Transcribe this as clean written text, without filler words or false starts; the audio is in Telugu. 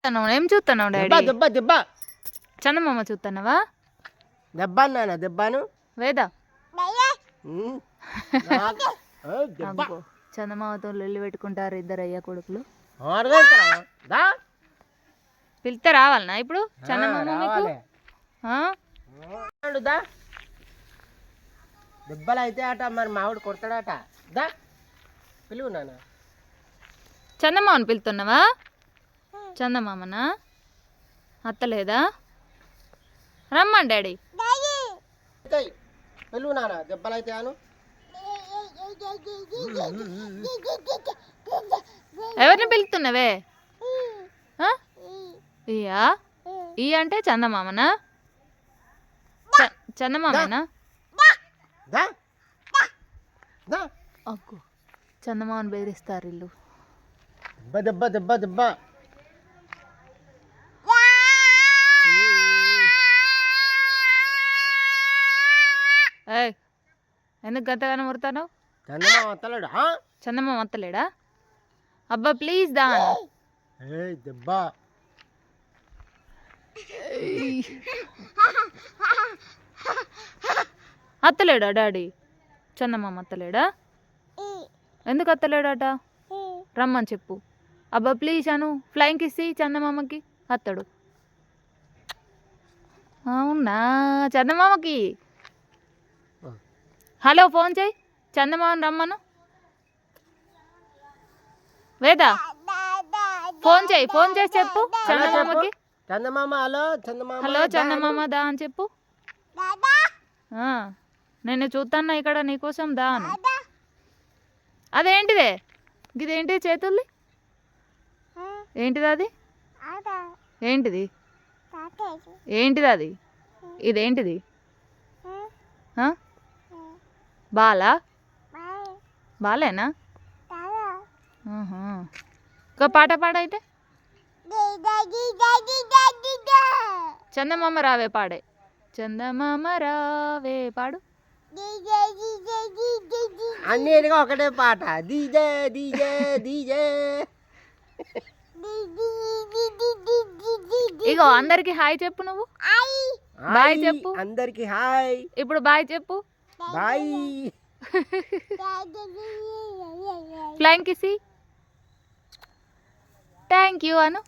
ఏం చూస్తున్నావు దెబ్బ డాడీ? దెబ్బ దెబ్బ చందమామ చూస్తున్నావా? దెబ్బ అన్నానా దెబ్బను వేదా ఉమ్. ఏయ్, దెబ్బ అగ్గో చందమామతో లొల్లి పెట్టుకుంటారు ఇద్దరు అయ్యా కొడుకులు. ఆడగలుగుతావా? దా. పిలిస్తే రావాలనా ఇప్పుడు చందమామ మీకు? రావాలి. ఆ? దా దెబ్బలు అయితే అట మరి మావిడు కొడతాడట. దా పిలువు నాన్న. చందమామని పిలుతున్నావా? చందమామనా? అత్తలేదా? రమ్మని డాడీ. ఏయ్, పిలువు నాన్న దెబ్బలు అయితే అను. ఎవరిని పిలుస్తున్నావే? ఆ? ఇయా ఈ అంటే చందమామనా? చందమామేనా? దా దా అగ్గు చందమామని బెదిరిస్తారు ఇల్లు. దెబ్బ దెబ్బ దెబ్బ దెబ్బ ఏయ్ ఎందుకు గంతగానే ముడతాను? చందమామ వస్తలేడు. చందమామ అత్తలేడా? అబ్బా ప్లీజ్ దా అను. ఏయ్ దెబ్బ అత్తలేడా డాడీ? చందమామ అత్తలేడా? ఎందుకు అత్తలేడాట? రమ్మని చెప్పు. అబ్బా ప్లీజ్ అను. ఫ్లైంగ్ ఇస్సి చందమామకి అత్తడు. అవునా? చందమామకి హలో ఫోన్ చేయి. చందమామని రమ్మను. వేదా ఫోన్ చేయి. ఫోన్ చేసి చెప్పు చందమామకి. చందమామ హలో చందమామ హలో చందమామ దా అని చెప్పు. నేను చూస్తాను ఇక్కడ నీకోసం దా అని. అదేంటిదే? ఇదేంటి చేతుల్ని? ఏంటిది అది? ఏంటిది? ఏంటిది అది? ఇదేంటిది? బాలా? బాలేనా? ఒక పాట పాడైతే. చందమామ రావే పాడే. చందమామ రావే పాడు. అన్నిటిగా ఒకటే పాట. DJ DJ DJ. ఇగో అందరికి హాయ్ చెప్పు. నువ్వు బాయ్ చెప్పు. అందరికి హాయ్. ఇప్పుడు బాయ్ చెప్పు. Bye. Flying kiss. Thank you Anu.